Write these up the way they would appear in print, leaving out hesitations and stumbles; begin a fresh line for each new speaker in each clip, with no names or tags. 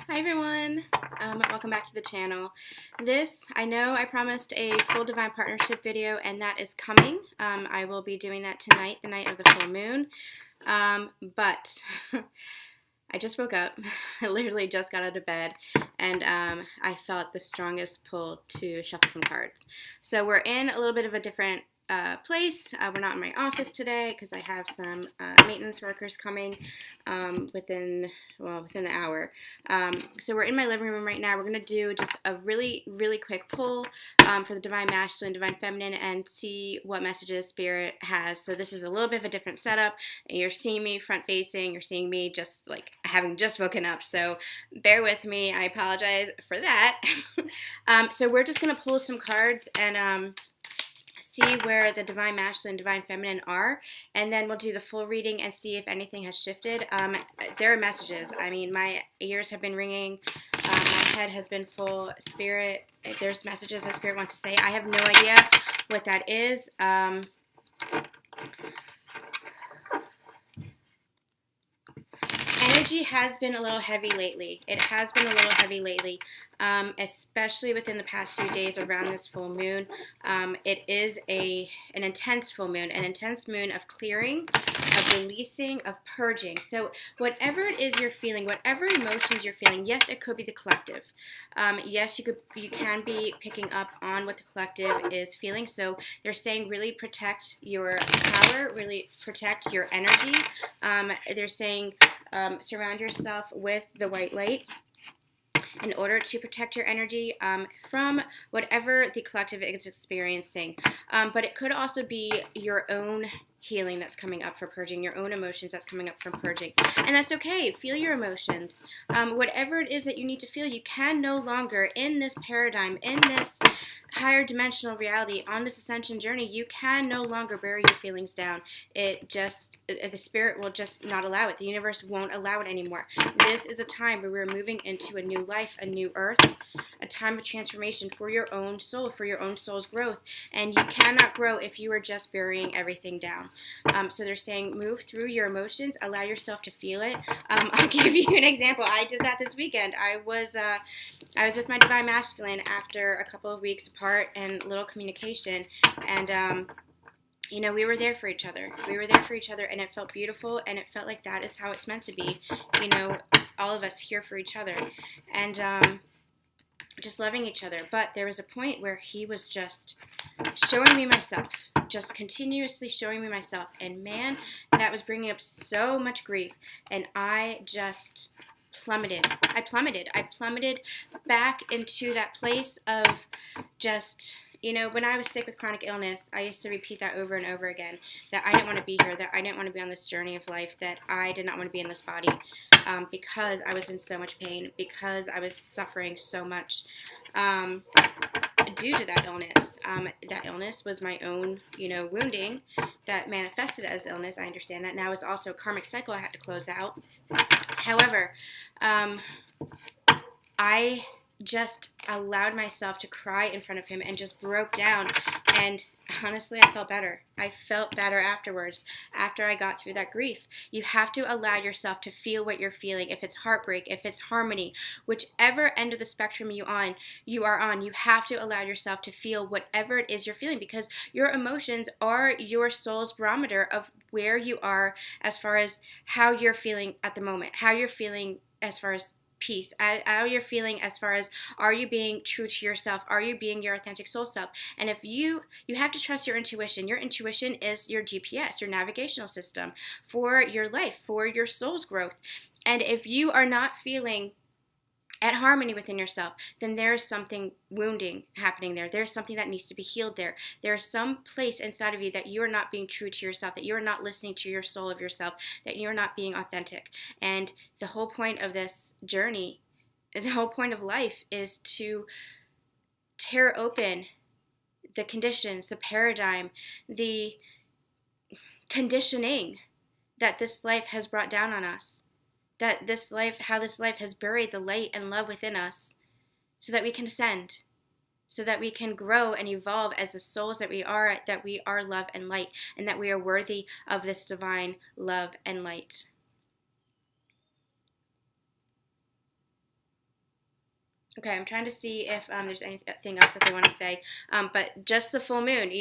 Hi everyone, welcome back to the channel. I know I promised a full Divine Partnership video and that is coming. I will be doing that tonight, the night of the full moon. But I just woke up. I literally just got out of bed and I felt the strongest pull to shuffle some cards. So we're in a little bit of a different place. We're not in my office today because I have some maintenance workers coming within the hour. So we're in my living room right now. We're going to do just a really, really quick pull for the Divine Masculine, Divine Feminine, and see what messages Spirit has. So this is a little bit of a different setup. You're seeing me front facing. You're seeing me just like having just woken up. So bear with me. I apologize for that. So we're just going to pull some cards and see where the Divine Masculine and Divine Feminine are, and then we'll do the full reading and see if anything has shifted. There are messages. I mean, my ears have been ringing. My head has been full. Spirit, there's messages that Spirit wants to say. I have no idea what that is. Energy has been a little heavy lately. It has been a little heavy lately, especially within the past few days around this full moon. It is an intense full moon, an intense moon of clearing, of releasing, of purging. So whatever it is you're feeling, whatever emotions you're feeling, yes, it could be the collective. Yes, you can be picking up on what the collective is feeling. So they're saying really protect your power, really protect your energy. They're saying surround yourself with the white light in order to protect your energy from whatever the collective is experiencing. But it could also be your own healing that's coming up for purging, your own emotions that's coming up from purging. And that's okay. Feel your emotions. Whatever it is that you need to feel, you can no longer, in this paradigm, in this higher dimensional reality, on this ascension journey, you can no longer bury your feelings down. The Spirit will just not allow it. The universe won't allow it anymore. This is a time where we're moving into a new life, a new earth, a time of transformation for your own soul, for your own soul's growth. And you cannot grow if you are just burying everything down. So they're saying move through your emotions, allow yourself to feel it. I'll give you an example. I did that this weekend. I was with my Divine Masculine after a couple of weeks apart and little communication, and we were there for each other. We were there for each other, and it felt beautiful, and it felt like that is how it's meant to be. All of us here for each other, and just loving each other. But there was a point where he was just showing me myself, just continuously showing me myself, and man, that was bringing up so much grief, and I just plummeted. I plummeted back into that place of just, when I was sick with chronic illness, I used to repeat that over and over again, that I didn't want to be here, that I didn't want to be on this journey of life, that I did not want to be in this body, because I was in so much pain, because I was suffering so much due to that illness. That illness was my own, wounding that manifested as illness. I understand that now is also a karmic cycle I had to close out. However, I just allowed myself to cry in front of him and just broke down, and honestly, I felt better. I felt better afterwards, after I got through that grief. You have to allow yourself to feel what you're feeling. If it's heartbreak, if it's harmony, whichever end of the spectrum you are on, you have to allow yourself to feel whatever it is you're feeling, because your emotions are your soul's barometer of where you are as far as how you're feeling at the moment, how you're feeling as far as peace, how you're feeling as far as, are you being true to yourself, are you being your authentic soul self? And if you have to trust your intuition. Your intuition is your GPS, your navigational system for your life, for your soul's growth. And if you are not feeling at harmony within yourself, then there is something wounding happening there. There's something that needs to be healed there. There is some place inside of you that you are not being true to yourself, that you are not listening to your soul of yourself, that you're not being authentic. And the whole point of this journey, the whole point of life, is to tear open the conditions, the paradigm, the conditioning that this life has brought down on us. How this life has buried the light and love within us, so that we can ascend, so that we can grow and evolve as the souls that we are love and light, and that we are worthy of this divine love and light. Okay, I'm trying to see if there's anything else that they want to say. But just the full moon,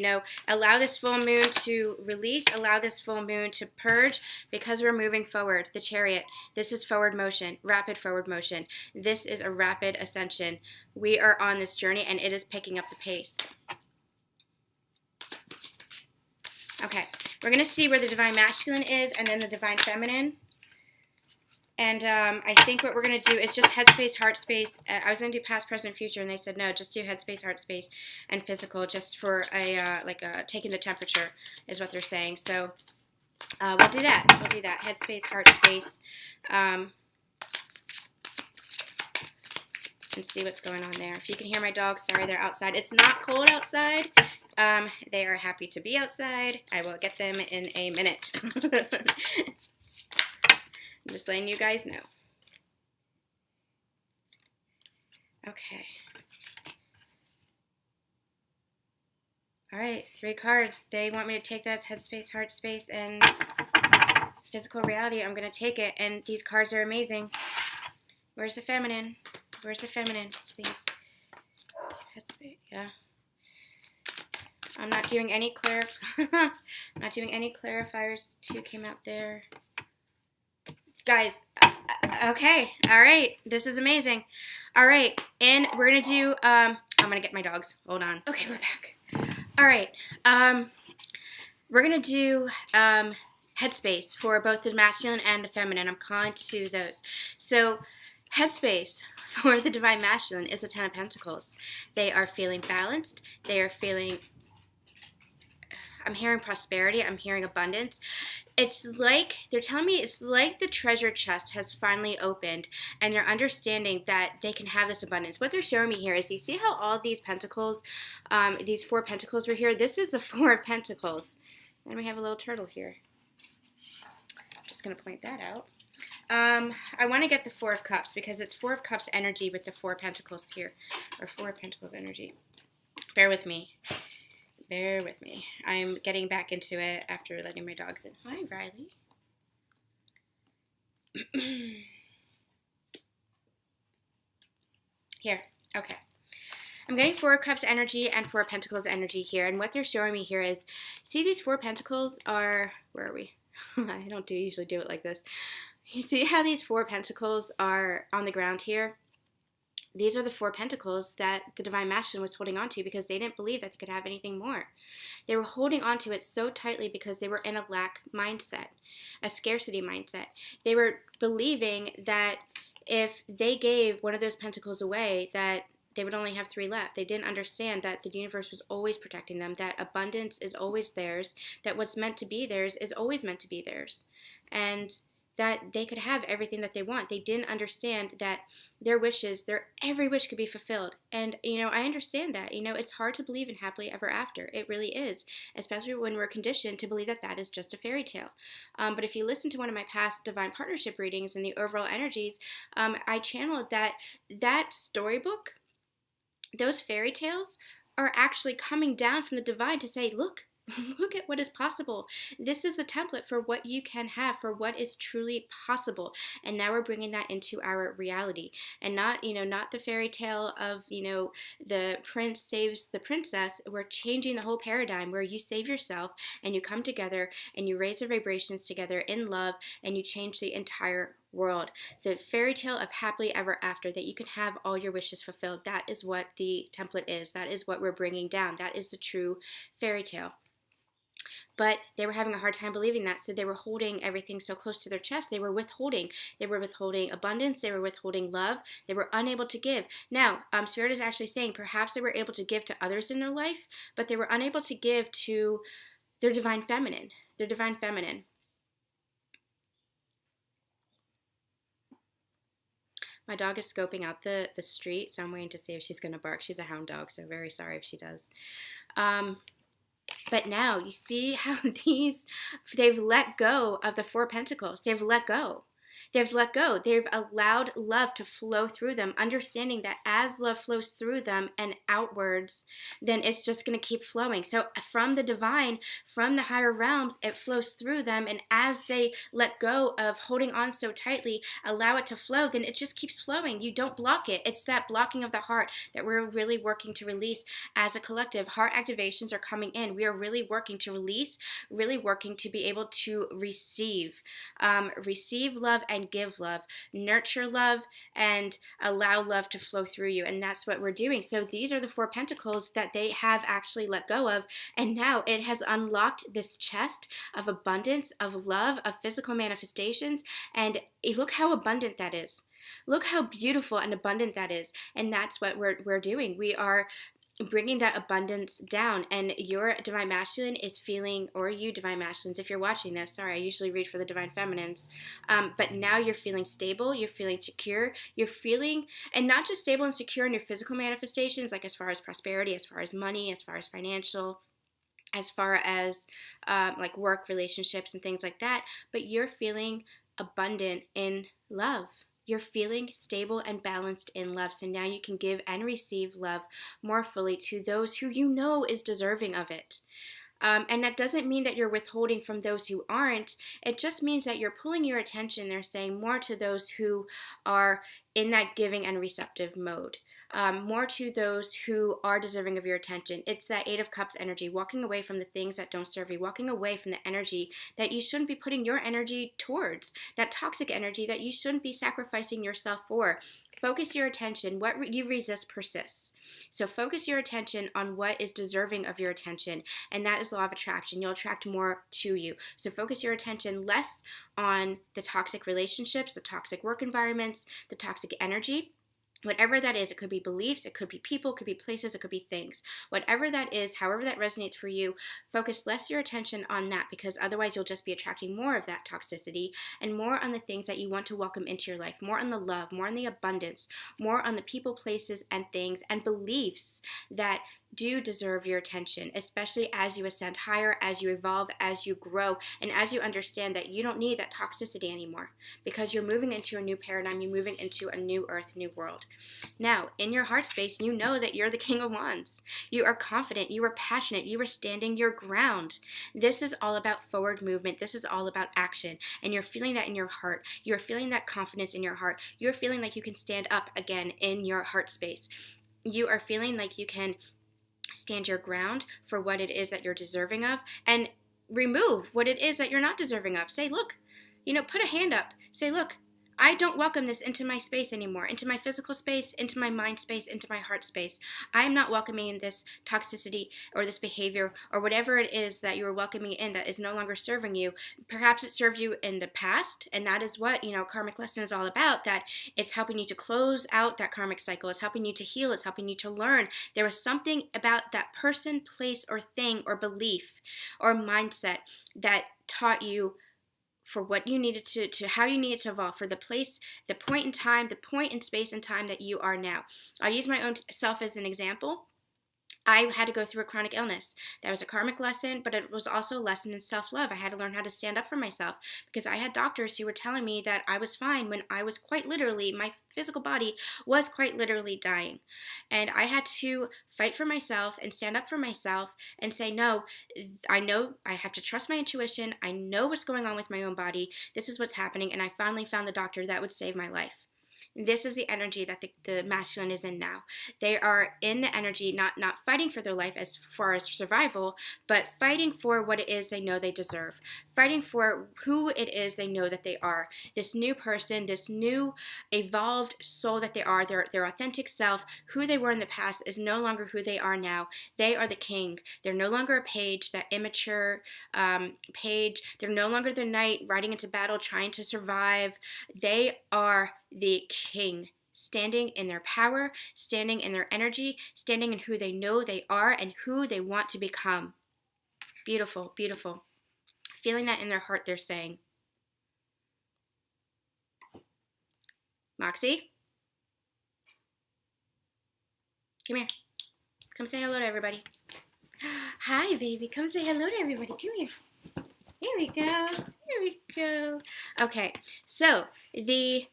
allow this full moon to release, allow this full moon to purge, because we're moving forward. The Chariot, this is forward motion, rapid forward motion. This is a rapid ascension. We are on this journey, and it is picking up the pace. Okay, we're going to see where the Divine Masculine is and then the Divine Feminine. And I think what we're going to do is just headspace, heart space. I was going to do past, present, future, and they said no, just do headspace, heart space, and physical, just for taking the temperature is what they're saying. So we'll do that. We'll do that. Headspace, heart space, and see what's going on there. If you can hear my dogs, sorry, they're outside. It's not cold outside. They are happy to be outside. I will get them in a minute. I'm just letting you guys know. Okay. All right, 3 cards. They want me to take that as headspace, heart space, and physical reality. I'm going to take it, and these cards are amazing. Where's the feminine? Where's the feminine, please? Headspace, yeah. I'm not doing any I'm not doing any clarifiers. 2 came out there. Guys, okay, all right, this is amazing. All right, and we're going to do, I'm going to get my dogs. Hold on. Okay, we're back. All right, we're going to do headspace for both the masculine and the feminine. I'm calling to those. So headspace for the Divine Masculine is the 10 of Pentacles. They are feeling balanced. They are feeling, I'm hearing prosperity. I'm hearing abundance. It's like, they're telling me it's like the treasure chest has finally opened, and they're understanding that they can have this abundance. What they're showing me here is, you see how all these pentacles, these 4 pentacles were here? This is the 4 of Pentacles. And we have a little turtle here. I'm just going to point that out. I want to get the 4 of Cups, because it's 4 of Cups energy with the 4 pentacles here, or 4 of Pentacles energy. Bear with me. Bear with me. I'm getting back into it after letting my dogs in. Hi, Riley. Here. Okay. I'm getting 4 of Cups energy and 4 of Pentacles energy here. And what they're showing me here is, see these 4 pentacles are, where are we? I don't usually do it like this. You see how these 4 pentacles are on the ground here? These are the 4 pentacles that the Divine Masculine was holding on to, because they didn't believe that they could have anything more. They were holding on to it so tightly because they were in a lack mindset, a scarcity mindset. They were believing that if they gave one of those pentacles away, that they would only have 3 left. They didn't understand that the universe was always protecting them, that abundance is always theirs, that what's meant to be theirs is always meant to be theirs. And that they could have everything that they want. They didn't understand that their wishes, every wish could be fulfilled. And, I understand that. It's hard to believe in happily ever after. It really is, especially when we're conditioned to believe that that is just a fairy tale. But if you listen to one of my past divine partnership readings and the overall energies, I channeled that storybook, those fairy tales are actually coming down from the divine to say, look at what is possible. This is the template for what you can have, for what is truly possible. And now we're bringing that into our reality, and not the fairy tale of, the prince saves the princess. We're changing the whole paradigm where you save yourself and you come together and you raise the vibrations together in love, and you change the entire world. The fairy tale of happily ever after, that you can have all your wishes fulfilled. That is what the template is. That is what we're bringing down. That is the true fairy tale. But they were having a hard time believing that, so they were holding everything so close to their chest. They were withholding. They were withholding abundance. They were withholding love. They were unable to give. Now, Spirit is actually saying perhaps they were able to give to others in their life, but they were unable to give to their divine feminine. Their divine feminine. My dog is scoping out the street, so I'm waiting to see if she's going to bark. She's a hound dog, so very sorry if she does. But now, you see how they've let go of the 4 pentacles. They've let go. They've let go. They've allowed love to flow through them, understanding that as love flows through them and outwards, then it's just going to keep flowing. So from the divine, from the higher realms, it flows through them. And as they let go of holding on so tightly, allow it to flow, then it just keeps flowing. You don't block it. It's that blocking of the heart that we're really working to release as a collective. Heart activations are coming in. We are really working to release, really working to be able to receive. Receive love and give love, nurture love and allow love to flow through you. And that's what we're doing. So these are the 4 pentacles that they have actually let go of. And now it has unlocked this chest of abundance, of love, of physical manifestations. And look how abundant that is. Look how beautiful and abundant that is. And that's what we're doing. We are bringing that abundance down, and your divine masculine is feeling, or you divine masculines, if you're watching this, sorry, I usually read for the divine feminines, but now you're feeling stable, you're feeling secure, you're feeling, and not just stable and secure in your physical manifestations, like as far as prosperity, as far as money, as far as financial, as far as like work, relationships, and things like that, but you're feeling abundant in love. You're feeling stable and balanced in love. So now you can give and receive love more fully to those who you know is deserving of it. And that doesn't mean that you're withholding from those who aren't. It just means that you're pulling your attention, they're saying, more to those who are in that giving and receptive mode. More to those who are deserving of your attention. It's that 8 of Cups energy, walking away from the things that don't serve you, walking away from the energy that you shouldn't be putting your energy towards, that toxic energy that you shouldn't be sacrificing yourself for. Focus your attention. What you resist persists. So focus your attention on what is deserving of your attention, and that is law of attraction. You'll attract more to you. So focus your attention less on the toxic relationships, the toxic work environments, the toxic energy. Whatever that is, it could be beliefs, it could be people, it could be places, it could be things. Whatever that is, however that resonates for you, focus less your attention on that, because otherwise you'll just be attracting more of that toxicity and more on the things that you want to welcome into your life, more on the love, more on the abundance, more on the people, places, and things and beliefs that do deserve your attention, especially as you ascend higher, as you evolve, as you grow, and as you understand that you don't need that toxicity anymore, because you're moving into a new paradigm, you're moving into a new earth, new world. Now, in your heart space, you know that you're the King of Wands. You are confident, you are passionate, you are standing your ground. This is all about forward movement. This is all about action, and you're feeling that in your heart. You're feeling that confidence in your heart. You're feeling like you can stand up again in your heart space. You are feeling like you can stand your ground for what it is that you're deserving of, and remove what it is that you're not deserving of. Say, look, put a hand up. Say, look, I don't welcome this into my space anymore, into my physical space, into my mind space, into my heart space. I am not welcoming this toxicity or this behavior or whatever it is that you are welcoming in that is no longer serving you. Perhaps it served you in the past, and that is what, karmic lesson is all about, that it's helping you to close out that karmic cycle. It's helping you to heal. It's helping you to learn. There was something about that person, place, or thing, or belief, or mindset that taught you for what you needed to how you needed to evolve, for the place, the point in time, the point in space and time that you are now. I'll use my own self as an example. I had to go through a chronic illness. That was a karmic lesson, but it was also a lesson in self-love. I had to learn how to stand up for myself, because I had doctors who were telling me that I was fine when I was quite literally, my physical body was quite literally dying. And I had to fight for myself and stand up for myself and say, no, I know I have to trust my intuition. I know what's going on with my own body. This is what's happening. And I finally found the doctor that would save my life. This is the energy that the masculine is in now. They are in the energy, not fighting for their life as far as survival, but fighting for what it is they know they deserve. Fighting for who it is they know that they are. This new person, this new evolved soul that they are, their authentic self, who they were in the past is no longer who they are now. They are the king. They're no longer a page, that immature page. They're no longer the knight riding into battle trying to survive. They are the king, standing in their power, standing in their energy, standing in who they know they are and who they want to become. Beautiful, beautiful. Feeling that in their heart, they're saying. Moxie? Come here. Come say hello to everybody. Hi, baby. Come say hello to everybody. Come here. Here we go. Here we go. Okay, so the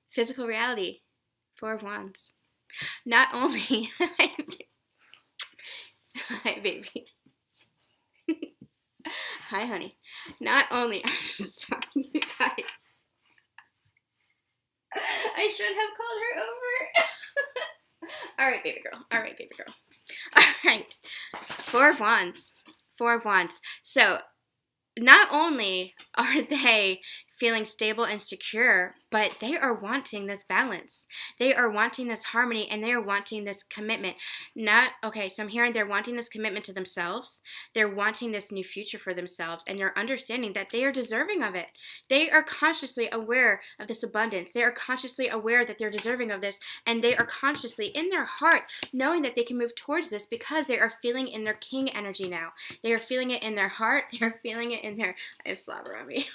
physical reality, Four of Wands. Not only, hi baby, hi honey. Not only, I'm sorry, you guys. I should have called her over. All right, baby girl. All right, baby girl. All right, Four of Wands. Four of Wands. So not only are they feeling stable and secure, but they are wanting this balance. They are wanting this harmony, and they are wanting this commitment. So I'm hearing they're wanting this commitment to themselves. They're wanting this new future for themselves, and they're understanding that they are deserving of it. They are consciously aware of this abundance. They are consciously aware that they're deserving of this, and they are consciously in their heart knowing that they can move towards this because they are feeling in their king energy now. They are feeling it in their heart. They are feeling it in their, I have slobber on me.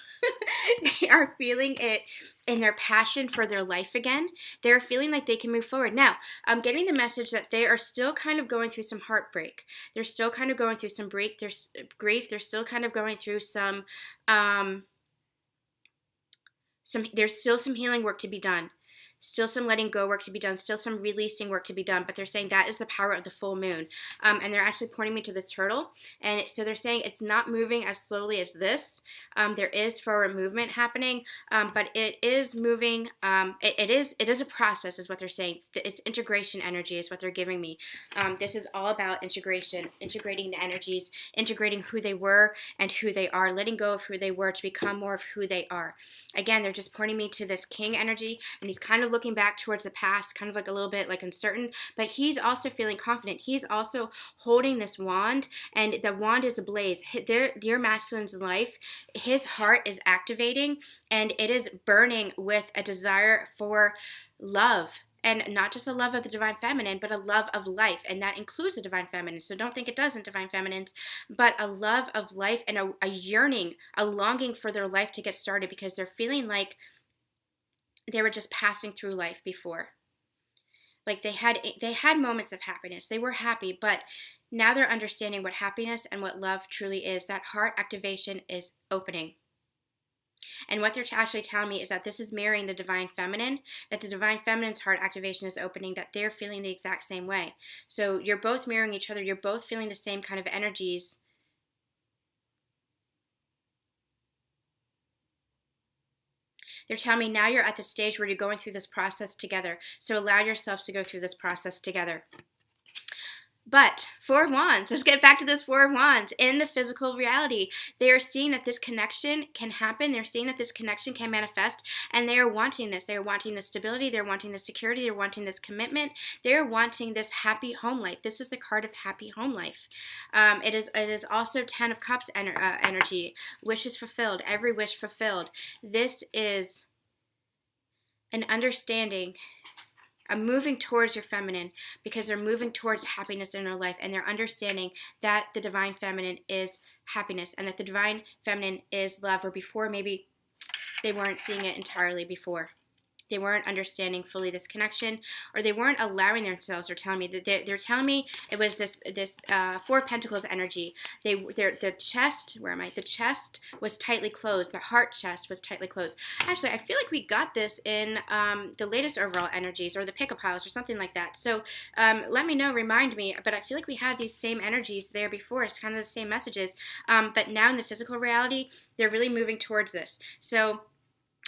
They are feeling it in their passion for their life again. They're feeling like they can move forward. Now, I'm getting the message that they are still kind of going through some heartbreak. They're still kind of going through some grief. They're still kind of going through there's still some healing work to be done. Still some letting go work to be done. Still some releasing work to be done. But they're saying that is the power of the full moon. And they're actually pointing me to this turtle. And so they're saying it's not moving as slowly as this. There is forward movement happening. But it is moving. It is a process is what they're saying. It's integration energy is what they're giving me. This is all about integration. Integrating the energies. Integrating who they were and who they are. Letting go of who they were to become more of who they are. Again, they're just pointing me to this king energy. And he's kind of looking back towards the past, kind of like a little bit like uncertain, but he's also feeling confident. He's also holding this wand, and the wand is ablaze. Your masculine's life, his heart is activating, and it is burning with a desire for love. And not just a love of the divine feminine, but a love of life. And that includes the divine feminine. So don't think it doesn't, divine feminines, but a love of life and a yearning, a longing for their life to get started because they're feeling like they were just passing through life before. Like they had moments of happiness. They were happy, but now they're understanding what happiness and what love truly is. That heart activation is opening. And what they're actually telling me is that this is mirroring the divine feminine, that the divine feminine's heart activation is opening, that they're feeling the exact same way. So you're both mirroring each other. You're both feeling the same kind of energies. They're telling me now you're at the stage where you're going through this process together. So allow yourselves to go through this process together. But Four of Wands, let's get back to this Four of Wands. In the physical reality, they are seeing that this connection can happen. They're seeing that this connection can manifest, and they are wanting this. They are wanting this stability. They're wanting this security. They're wanting this commitment. They're wanting this happy home life. This is the card of happy home life. It is also Ten of Cups energy. Wishes fulfilled. Every wish fulfilled. This is an understanding. I'm moving towards your feminine because they're moving towards happiness in their life, and they're understanding that the divine feminine is happiness and that the divine feminine is love, or before maybe they weren't seeing it entirely before. They weren't understanding fully this connection, or they weren't allowing themselves. They're telling me that they're telling me it was this Four of Pentacles energy. The chest, where am I? The chest was tightly closed. The heart chest was tightly closed. Actually, I feel like we got this in the latest overall energies, or the pick-up house, or something like that. So let me know, remind me. But I feel like we had these same energies there before. It's kind of the same messages. But now in the physical reality, they're really moving towards this. So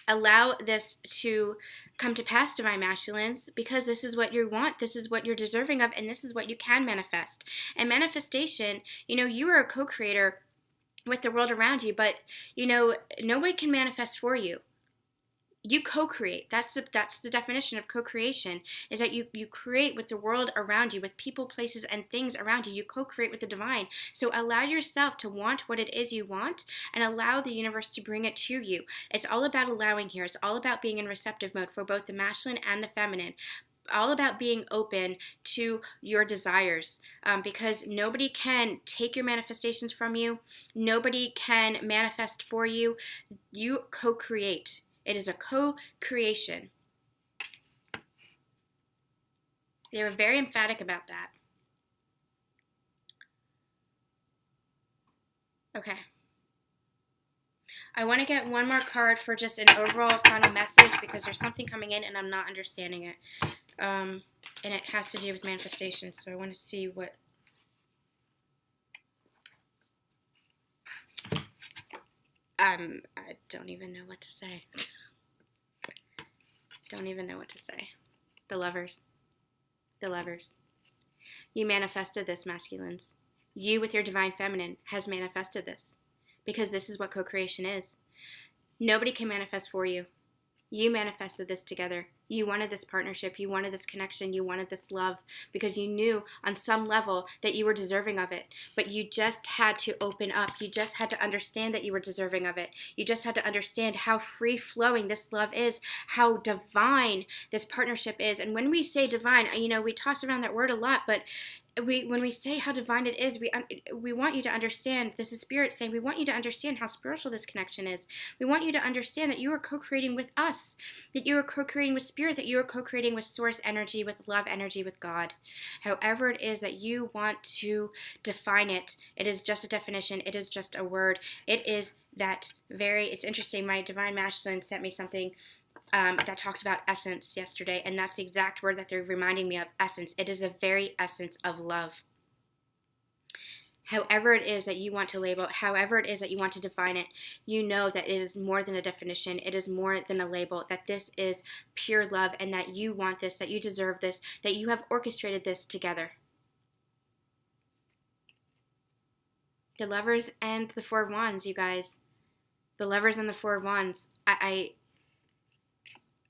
allow this to come to pass, divine masculines, because this is what you want, this is what you're deserving of, and this is what you can manifest. And manifestation, you are a co-creator with the world around you, but nobody can manifest for you. You co-create. That's the definition of co-creation, is that you create with the world around you, with people, places, and things around you. You co-create with the divine. So allow yourself to want what it is you want, and allow the universe to bring it to you. It's all about allowing here. It's all about being in receptive mode for both the masculine and the feminine. All about being open to your desires, because nobody can take your manifestations from you. Nobody can manifest for you. You co-create. It is a co-creation. They were very emphatic about that. Okay. I want to get one more card for just an overall final message because there's something coming in and I'm not understanding it. And it has to do with manifestation. So I want to see what... I don't even know what to say. Don't even know what to say. The Lovers. The Lovers. You manifested this, masculines. You with your divine feminine has manifested this. Because this is what co-creation is. Nobody can manifest for you. You manifested this together. You wanted this partnership. You wanted this connection. You wanted this love because you knew on some level that you were deserving of it. But you just had to open up. You just had to understand that you were deserving of it. You just had to understand how free-flowing this love is, how divine this partnership is. And when we say divine, we toss around that word a lot, but when we say how divine it is, we want you to understand, this is Spirit saying, we want you to understand how spiritual this connection is. We want you to understand that you are co-creating with us, that you are co-creating with Spirit, that you are co-creating with source energy, with love energy, with God. However it is that you want to define it, it is just a definition, it is just a word. It is it's interesting, my divine masculine sent me something that talked about essence yesterday, and that's the exact word that they're reminding me of, essence. It is the very essence of love. However it is that you want to label it, however it is that you want to define it, you know that it is more than a definition, it is more than a label, that this is pure love, and that you want this, that you deserve this, that you have orchestrated this together. The Lovers and the Four of Wands, you guys. The Lovers and the Four of Wands.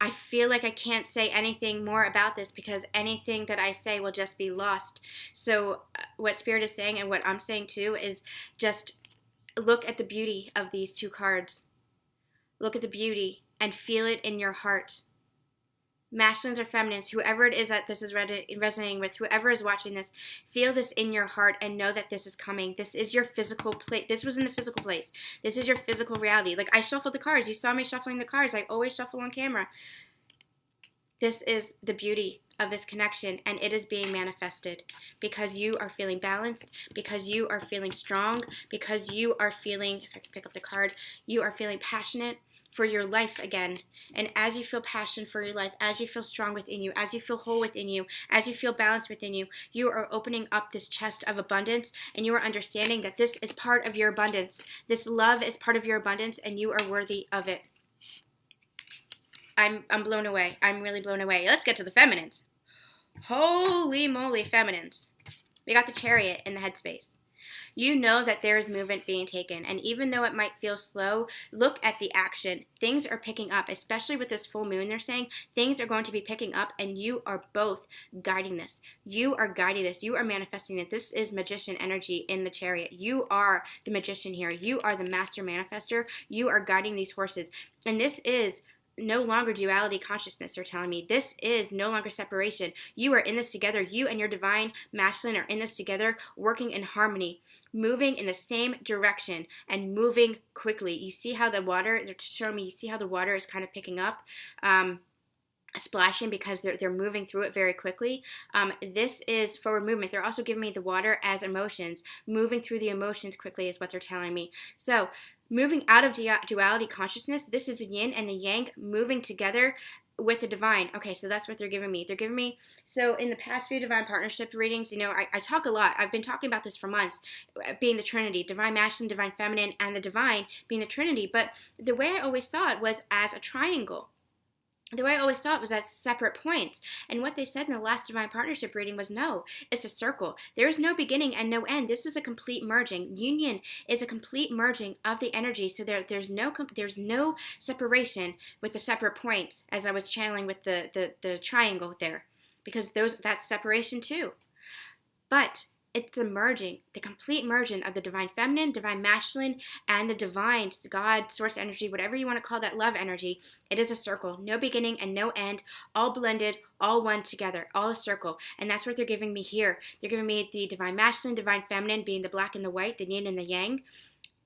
I feel like I can't say anything more about this because anything that I say will just be lost. So what Spirit is saying and what I'm saying too is just look at the beauty of these two cards. Look at the beauty and feel it in your heart. Masculines or feminines, whoever it is that this is resonating with, whoever is watching this, feel this in your heart and know that this is coming. This is your physical place. This was in the physical place. This is your physical reality. Like I shuffled the cards. You saw me shuffling the cards. I always shuffle on camera. This is the beauty of this connection, and it is being manifested because you are feeling balanced, because you are feeling strong, because you are feeling, if I can pick up the card, you are feeling passionate for your life again. And as you feel passion for your life, as you feel strong within you, as you feel whole within you, as you feel balanced within you, you are opening up this chest of abundance, and you are understanding that this is part of your abundance. This love is part of your abundance, and you are worthy of it. I'm blown away. I'm really blown away. Let's get to the feminines. Holy moly, feminines. We got the Chariot in the headspace. You know that there is movement being taken, and even though it might feel slow, look at the action. Things are picking up, especially with this full moon. They're saying things are going to be picking up, and you are both guiding this. You are guiding this. You are manifesting it. This is magician energy in the Chariot. You are the magician here. You are the master manifester. You are guiding these horses, and this is no longer duality consciousness, they're telling me. This is no longer separation. You are in this together. You and your divine masculine are in this together, working in harmony, moving in the same direction and moving quickly. You see how the water, they're showing me, you see how the water is kind of picking up, splashing because they're moving through it very quickly. This is forward movement. They're also giving me the water as emotions. Moving through the emotions quickly is what they're telling me. So moving out of duality consciousness, this is the yin and the yang moving together with the divine. Okay, so that's what they're giving me. They're giving me, so in the past few divine partnership readings, I talk a lot. I've been talking about this for months, being the Trinity, divine masculine, divine feminine, and the divine being the Trinity. But the way I always saw it was as a triangle. The way I always saw it was as separate points. And what they said in the last divine partnership reading was no, it's a circle. There is no beginning and no end. This is a complete merging. Union is a complete merging of the energy. So there's no separation with the separate points, as I was channeling with the triangle there, because that's separation too. But it's the merging, the complete merging of the divine feminine, divine masculine, and the divine God, source energy, whatever you want to call that love energy. It is a circle, no beginning and no end, all blended, all one together, all a circle. And that's what they're giving me here. They're giving me the divine masculine, divine feminine, being the black and the white, the yin and the yang,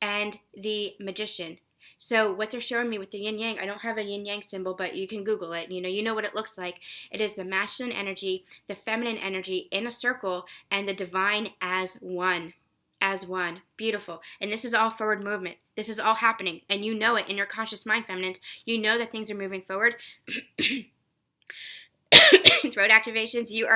and the magician. So what they're showing me with the yin-yang, I don't have a yin-yang symbol, but you can Google it. You know what it looks like. It is the masculine energy, the feminine energy in a circle, and the divine as one. as one. Beautiful. And this is all forward movement. This is all happening. And you know it in your conscious mind, feminines. You know that things are moving forward. Throat activations, you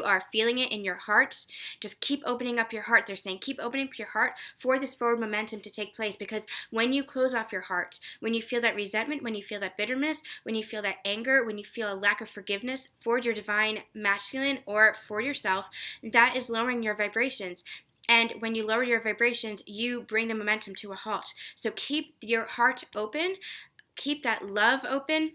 are feeling it in your heart. Just keep opening up your heart. They're saying keep opening up your heart for this forward momentum to take place, because when you close off your heart, when you feel that resentment, when you feel that bitterness, when you feel that anger, when you feel a lack of forgiveness for your divine masculine or for yourself, that is lowering your vibrations. And when you lower your vibrations, you bring the momentum to a halt. So keep your heart open, keep that love open.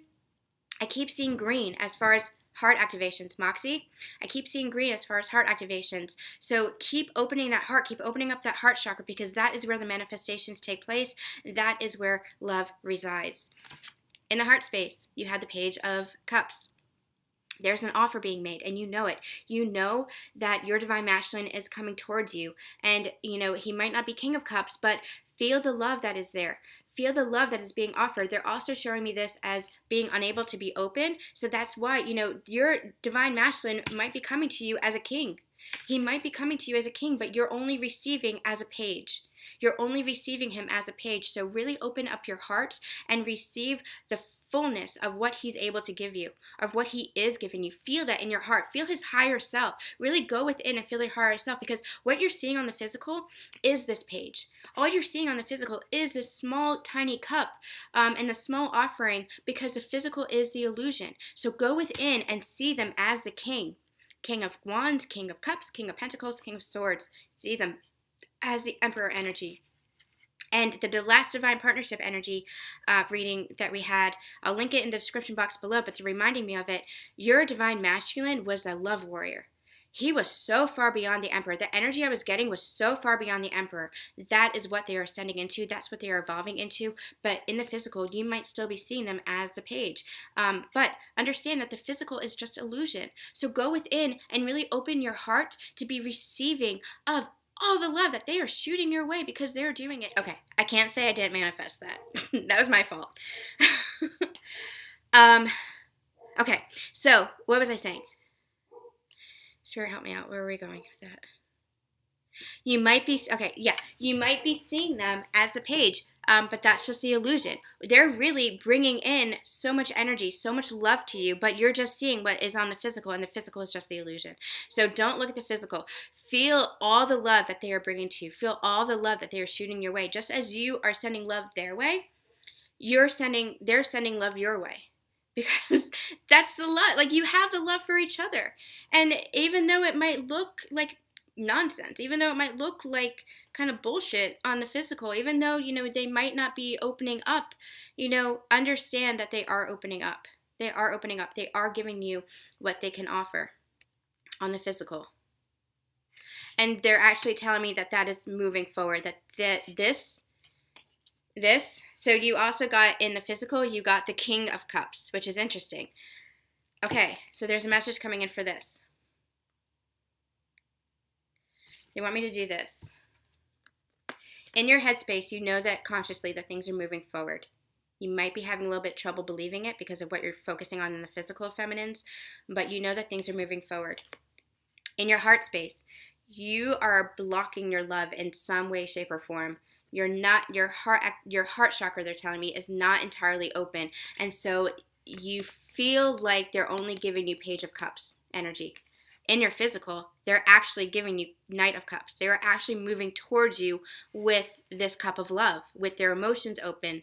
I keep seeing green as far as heart activations, Moxie. I keep seeing green as far as heart activations. So keep opening that heart, keep opening up that heart chakra, because that is where the manifestations take place. That is where love resides. In the heart space, you have the Page of Cups. There's an offer being made, and you know it. You know that your divine masculine is coming towards you, and he might not be King of Cups, but feel the love that is there. Feel the love that is being offered. They're also showing me this as being unable to be open. So that's why, your divine masculine might be coming to you as a king. He might be coming to you as a king, but you're only receiving as a page. You're only receiving him as a page. So really open up your heart and receive the fullness of what he's able to give you, of what he is giving you. Feel that in your heart. Feel his higher self. Really go within and feel your higher self, because what you're seeing on the physical is this page. All you're seeing on the physical is this small, tiny cup and the small offering, because the physical is the illusion. So go within and see them as the king. King of Wands, King of Cups, King of Pentacles, King of Swords. See them as the Emperor energy. And the last divine partnership energy reading that we had, I'll link it in the description box below, but to reminding me of it, your divine masculine was a love warrior. He was so far beyond the Emperor. The energy I was getting was so far beyond the Emperor. That is what they are ascending into. That's what they are evolving into. But in the physical, you might still be seeing them as the page. But understand that the physical is just illusion. So go within and really open your heart to be receiving of all the love that they are shooting your way, because they're doing it. Okay, I can't say I didn't manifest that. That was my fault. Okay, so what was I saying? Spirit, help me out. Where are we going with that? You might be seeing them as the page, but that's just the illusion. They're really bringing in so much energy, so much love to you, but you're just seeing what is on the physical, and the physical is just the illusion. So don't look at the physical. Feel all the love that they are bringing to you. Feel all the love that they are shooting your way. Just as you are sending love their way, they're sending love your way. Because that's the love. Like, you have the love for each other. And even though it might look like nonsense, even though it might look like kind of bullshit on the physical, even though, they might not be opening up, understand that they are opening up. They are opening up. They are giving you what they can offer on the physical. And they're actually telling me that is moving forward, that this, so you also got in the physical, you got the King of Cups, which is interesting. Okay, so there's a message coming in for this. They want me to do this. In your headspace, you know that consciously that things are moving forward. You might be having a little bit of trouble believing it because of what you're focusing on in the physical feminines, but you know that things are moving forward. In your heart space, you are blocking your love in some way, shape, or form. Your heart chakra, they're telling me, is not entirely open. And so you feel like they're only giving you Page of Cups energy. In your physical, they're actually giving you Knight of Cups. They are actually moving towards you with this cup of love, with their emotions open.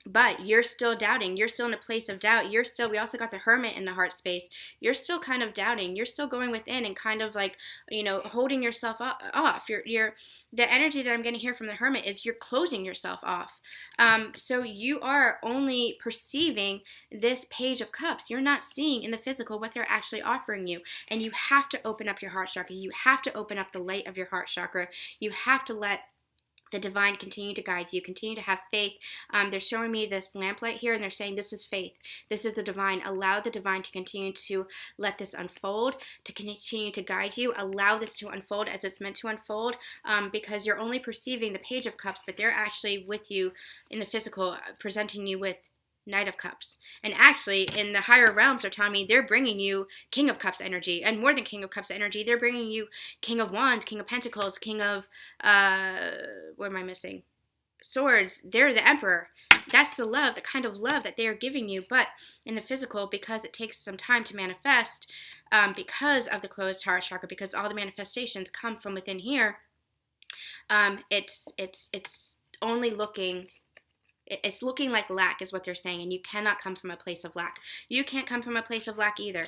But you're still doubting. You're still in a place of doubt. We also got the Hermit in the heart space. You're still kind of doubting. You're still going within and kind of like, holding yourself off. The energy that I'm going to hear from the Hermit is you're closing yourself off. So you are only perceiving this Page of Cups. You're not seeing in the physical what they're actually offering you. And you have to open up your heart chakra. You have to open up the light of your heart chakra. You have to let the divine continue to guide you, continue to have faith. They're showing me this lamplight here, and they're saying this is faith. This is the divine. Allow the divine to continue to let this unfold, to continue to guide you. Allow this to unfold as it's meant to unfold, because you're only perceiving the Page of Cups, but they're actually with you in the physical, presenting you with Knight of Cups. And actually, in the higher realms, they're telling me they're bringing you King of Cups energy. And more than King of Cups energy, they're bringing you King of Wands, King of Pentacles, King of, what am I missing? Swords. They're the Emperor. That's the love, the kind of love that they are giving you. But in the physical, because it takes some time to manifest, because of the closed heart chakra, because all the manifestations come from within here, it's only looking, it's looking like lack is what they're saying, and you cannot come from a place of lack. You can't come from a place of lack either.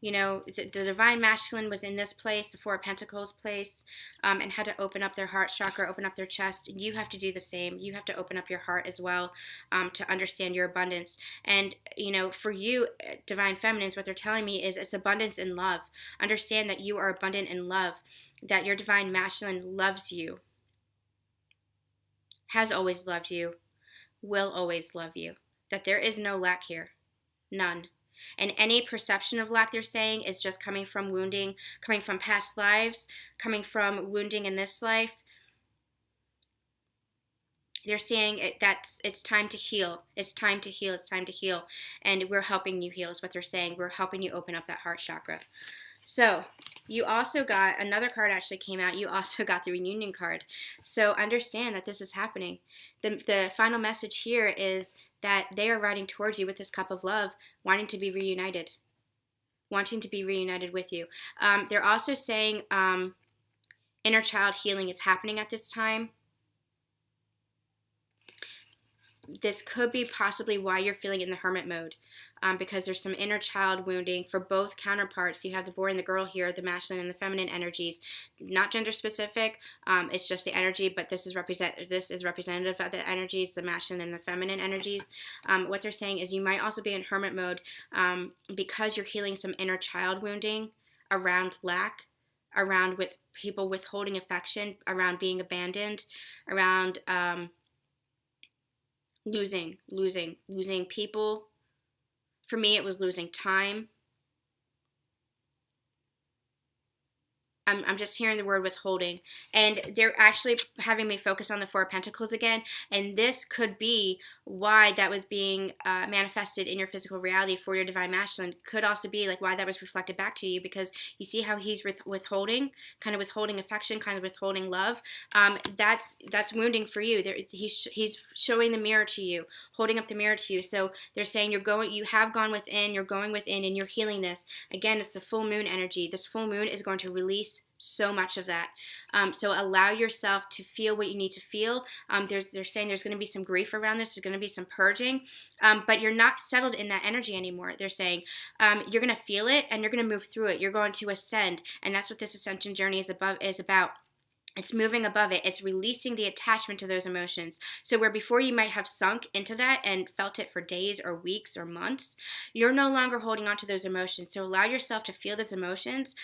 You know, the divine masculine was in this place, the Four of Pentacles place, and had to open up their heart chakra, open up their chest. You have to do the same. You have to open up your heart as well, to understand your abundance. And, you know, for you, divine feminines, what they're telling me is it's abundance in love. Understand that you are abundant in love, that your divine masculine loves you, has always loved you, will always love you, that there is no lack here. None. And any perception of lack, they're saying, is just coming from wounding, coming from past lives, coming from wounding in this life. They're saying it's time to heal. It's time to heal. It's time to heal. And we're helping you heal is what they're saying. We're helping you open up that heart chakra. So you also got, another card actually came out. You also got the reunion card. So understand that this is happening. The final message here is that they are riding towards you with this cup of love, wanting to be reunited. Wanting to be reunited with you. They're also saying inner child healing is happening at this time. This could be possibly why you're feeling in the hermit mode, because there's some inner child wounding for both counterparts. You have the boy and the girl here, the masculine and the feminine energies, not gender specific. It's just the energy, but this is representative of the energies, the masculine and the feminine energies. What they're saying is you might also be in hermit mode because you're healing some inner child wounding around lack, around with people withholding affection, around being abandoned, around losing people. For me, it was losing time. I'm just hearing the word withholding, and they're actually having me focus on the Four of Pentacles again, and this could be why that was being manifested in your physical reality for your divine masculine. Could also be like why that was reflected back to you, because you see how he's withholding, kind of withholding affection, kind of withholding love. That's wounding for you. He's showing the mirror to you, holding up the mirror to you. So they're saying you have gone within, you're going within, and you're healing this. Again, it's the full moon energy. This full moon is going to release so much of that. So allow yourself to feel what you need to feel. They're saying there's going to be some grief around this. There's going to be some purging, but you're not settled in that energy anymore. They're saying you're going to feel it and you're going to move through it. You're going to ascend, and that's what this ascension journey is about. It's moving above it. It's releasing the attachment to those emotions. So where before you might have sunk into that and felt it for days or weeks or months, you're no longer holding on to those emotions. So allow yourself to feel those emotions.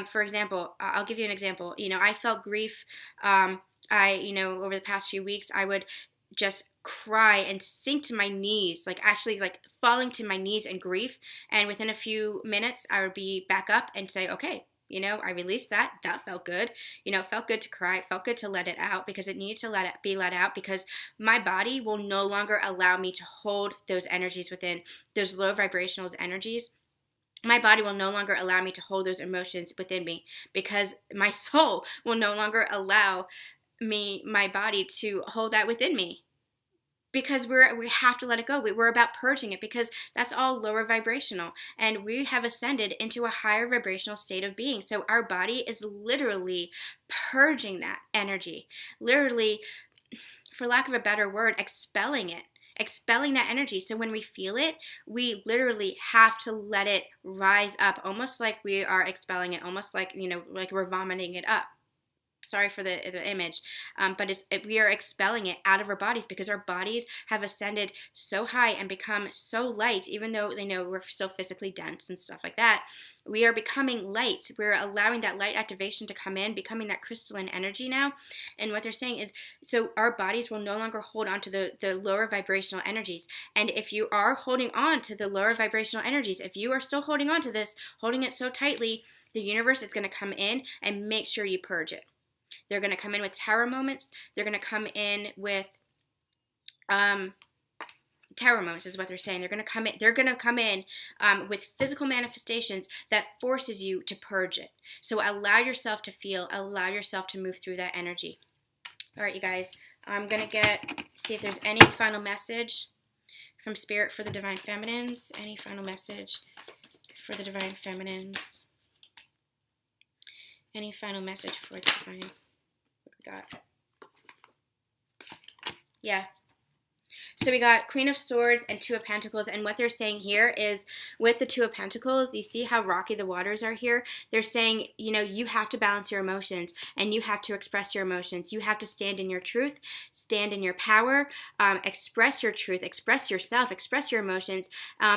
For example, I'll give you an example. I felt grief. Over the past few weeks, I would just cry and sink to my knees, actually falling to my knees in grief. And within a few minutes, I would be back up and say, okay, I released that. That felt good. It felt good to cry. It felt good to let it out, because it needed to be let out, because my body will no longer allow me to hold those energies within, those low vibrational energies. My body will no longer allow me to hold those emotions within me, because my soul will no longer allow my body to hold that within me. Because we have to let it go. We're about purging it, because that's all lower vibrational, and we have ascended into a higher vibrational state of being. So our body is literally purging that energy, literally, for lack of a better word, expelling that energy. So when we feel it, we literally have to let it rise up, almost like we are expelling it, almost like like we're vomiting it up. Sorry for the image, but we are expelling it out of our bodies, because our bodies have ascended so high and become so light. Even though they know we're still physically dense and stuff like that, we are becoming light. We're allowing that light activation to come in, becoming that crystalline energy now. And what they're saying is, so our bodies will no longer hold on to the lower vibrational energies. And if you are holding on to the lower vibrational energies, if you are still holding on to this, holding it so tightly, the universe is going to come in and make sure you purge it. They're going to come in with tower moments. They're going to come in with tower moments is what they're saying. They're going to come in. They're going to come in with physical manifestations that forces you to purge it. So allow yourself to feel. Allow yourself to move through that energy. All right, you guys. I'm going to see if there's any final message from Spirit for the Divine Feminines. Any final message for the Divine Feminines? Any final message for the Divine? What we got? Yeah. So we got Queen of Swords and Two of Pentacles, and what they're saying here is with the Two of Pentacles, you see how rocky the waters are here? They're saying, you know, you have to balance your emotions, and you have to express your emotions. You have to stand in your truth, stand in your power, express your truth, express yourself, express your emotions,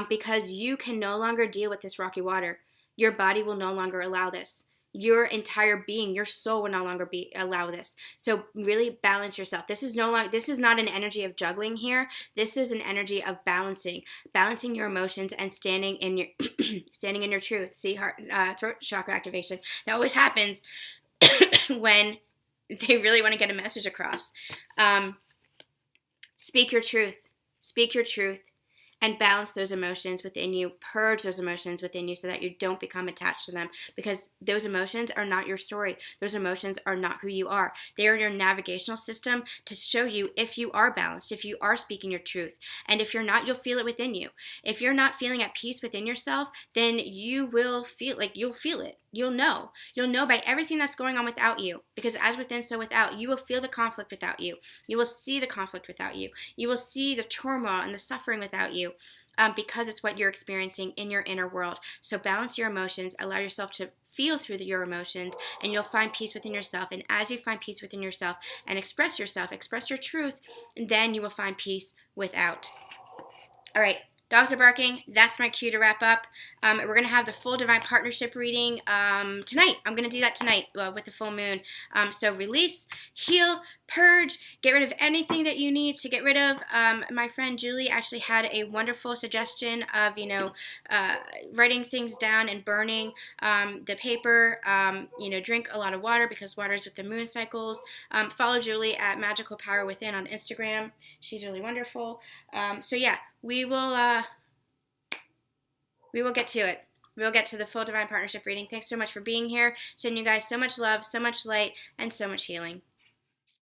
because you can no longer deal with this rocky water. Your body will no longer allow this. Your entire being, your soul will no longer allow this. So really balance yourself. This is not an energy of juggling here. This is an energy of balancing your emotions and standing in your standing in your truth. See, throat chakra activation. That always happens when they really want to get a message across. Speak your truth. Speak your truth. And balance those emotions within you, purge those emotions within you so that you don't become attached to them, because those emotions are not your story. Those emotions are not who you are. They are your navigational system to show you if you are balanced, if you are speaking your truth. And if you're not, you'll feel it within you. If you're not feeling at peace within yourself, then you will feel you'll feel it. You'll know by everything that's going on without you, because as within, so without. You will feel the conflict without you. You will see the conflict without you. You will see the turmoil and the suffering without you, because it's what you're experiencing in your inner world. So balance your emotions, allow yourself to feel through your emotions, and you'll find peace within yourself. And as you find peace within yourself and express yourself, express your truth, then you will find peace without. All right. Dogs are barking. That's my cue to wrap up. We're going to have the full Divine Partnership reading tonight. I'm going to do that tonight with the full moon. So release, heal, purge, get rid of anything that you need to get rid of. My friend Julie actually had a wonderful suggestion of, writing things down and burning the paper. Drink a lot of water, because water is with the moon cycles. Follow Julie at Magical Power Within on Instagram. She's really wonderful. So yeah, we will get to it. We'll get to the full Divine Partnership reading. Thanks so much for being here. Sending you guys so much love, so much light, and so much healing.